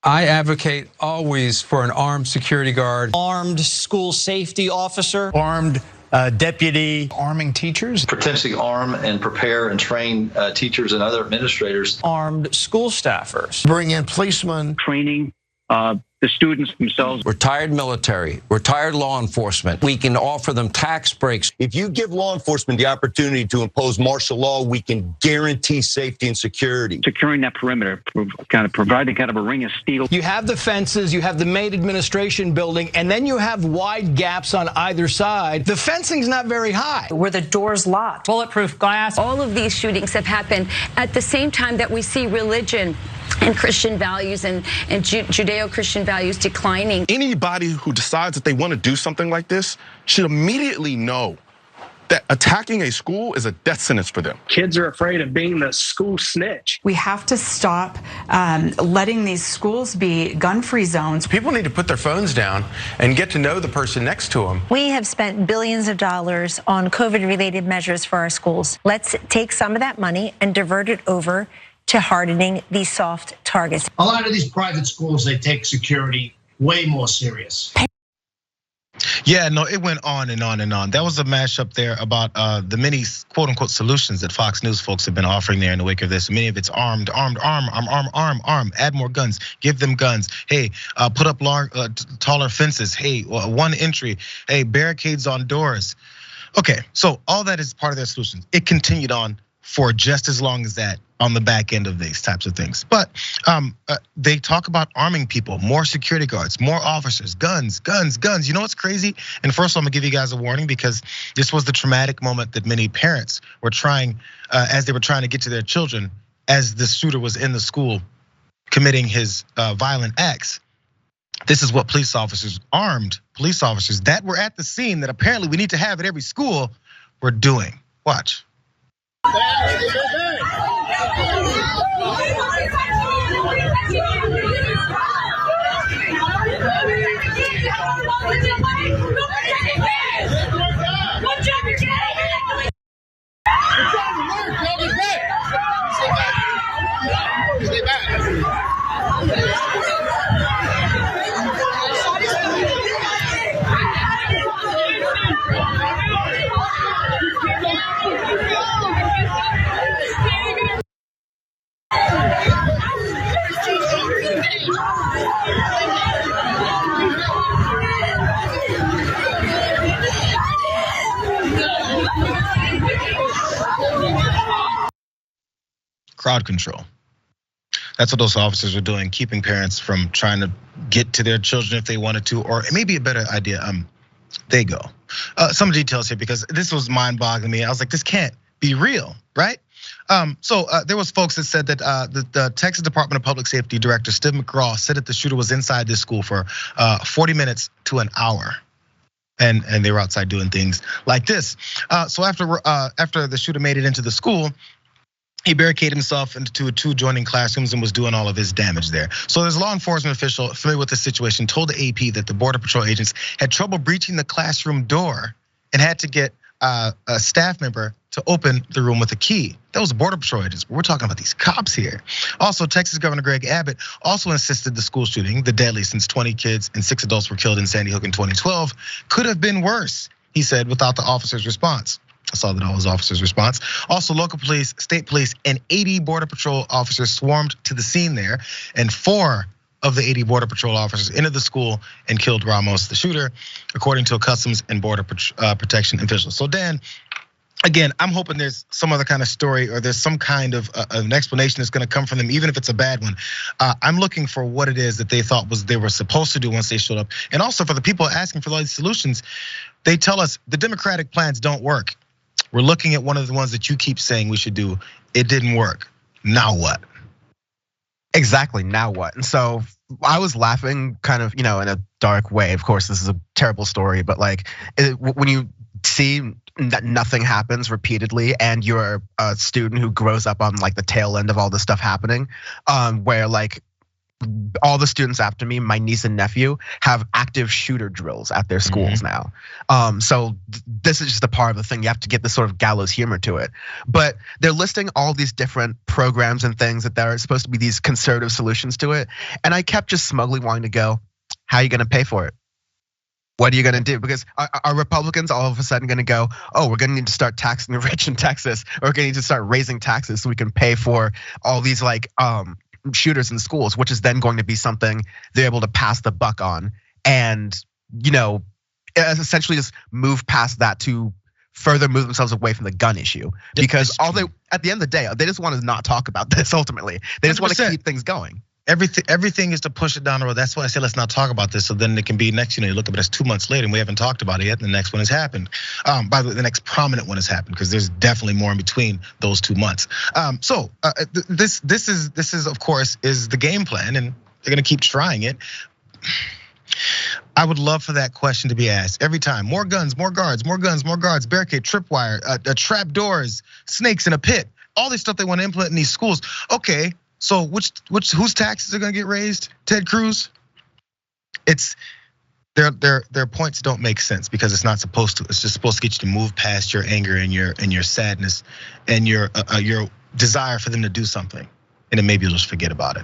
I advocate always for an armed security guard. Armed school safety officer. Armed deputy. Arming teachers. Potentially arm and prepare and train teachers and other administrators. Armed school staffers. Bring in policemen. Training the students themselves. Retired military, retired law enforcement. We can offer them tax breaks. If you give law enforcement the opportunity to impose martial law, we can guarantee safety and security. Securing that perimeter, kind of providing kind of a ring of steel. You have the fences, you have the main administration building, and then you have wide gaps on either side. The fencing's not very high. Were the doors locked? Bulletproof glass. All of these shootings have happened at the same time that we see religion and Christian values and Judeo-Christian values declining. Anybody who decides that they want to do something like this should immediately know that attacking a school is a death sentence for them. Kids are afraid of being the school snitch. We have to stop letting these schools be gun-free zones. People need to put their phones down and get to know the person next to them. We have spent billions of dollars on COVID-related measures for our schools. Let's take some of that money and divert it over to hardening these soft targets. A lot of these private schools, they take security way more serious. Yeah, no, it went on and on and on. That was a mashup there about the many quote unquote solutions that Fox News folks have been offering there in the wake of this. Many of it's arm, add more guns, give them guns. Hey, put up taller fences. Hey, one entry. Hey, barricades on doors. Okay, so all that is part of their solutions. It continued on for just as long as that on the back end of these types of things. But they talk about arming people, more security guards, more officers, guns. You know what's crazy? And first, I'm gonna give you guys a warning because this was the traumatic moment that many parents were trying, as they were trying to get to their children, as the shooter was in the school committing his violent acts. This is what police officers, armed police officers that were at the scene that apparently we need to have at every school were doing. Watch. Crowd control. That's what those officers are doing, keeping parents from trying to get to their children if they wanted to, or it may be a better idea. They go. Some details here because this was mind-boggling me. I was like, this can't be real, right? So there was folks that said that the Texas Department of Public Safety Director Steve McGraw said that the shooter was inside this school for 40 minutes to an hour. And they were outside doing things like this. So after the shooter made it into the school, he barricaded himself into two adjoining classrooms and was doing all of his damage there. So there's a law enforcement official familiar with the situation told the AP that the Border Patrol agents had trouble breaching the classroom door and had to get a staff member to open the room with a key. That was Border Patrol agents. We're talking about these cops here. Also, Texas Governor Greg Abbott also insisted the school shooting, the deadliest since 20 kids and 6 adults were killed in Sandy Hook in 2012, could have been worse, he said, without the officer's response. I saw that all his officers' response. Also, local police, state police, and 80 Border Patrol officers swarmed to the scene there, and 4 of the 80 Border Patrol officers entered the school and killed Ramos, the shooter, according to a Customs and Border Protection official. So Dan, again, I'm hoping there's some other kind of story or there's some kind of an explanation that's gonna come from them, even if it's a bad one. I'm looking for what it is that they thought they were supposed to do once they showed up. And also for the people asking for all these solutions, they tell us the Democratic plans don't work. We're looking at one of the ones that you keep saying we should do. It didn't work. Now what? Exactly, now what? And so I was laughing kind of, in a dark way. Of course, this is a terrible story, but like when you see that nothing happens repeatedly and you're a student who grows up on like the tail end of all this stuff happening, where like all the students after me, my niece and nephew, have active shooter drills at their schools now. So this is just a part of the thing. You have to get this sort of gallows humor to it. But they're listing all these different programs and things that are supposed to be these conservative solutions to it. And I kept just smugly wanting to go, how are you gonna pay for it? What are you gonna do? Because are Republicans all of a sudden gonna go, oh, we're gonna need to start taxing the rich in Texas, or we're gonna need to start raising taxes so we can pay for all these like shooters in schools, which is then going to be something they're able to pass the buck on, and essentially just move past that to further move themselves away from the gun issue. Because at the end of the day, they just want to not talk about this. Ultimately, they just want to keep things going. Everything is to push it down the road. That's why I say let's not talk about this. So then it can be next. You look at it as 2 months later, and we haven't talked about it yet. And the next one has happened. By the way, the next prominent one has happened because there's definitely more in between those 2 months. This is of course is the game plan, and they're gonna keep trying it. I would love for that question to be asked every time. More guns, more guards, more guns, more guards. Barricade, tripwire, trap doors, snakes in a pit. All this stuff they want to implement in these schools. Okay. So whose taxes are gonna get raised? Ted Cruz? It's their points don't make sense because it's not supposed to. It's just supposed to get you to move past your anger and your sadness and your desire for them to do something, and then maybe you'll just forget about it.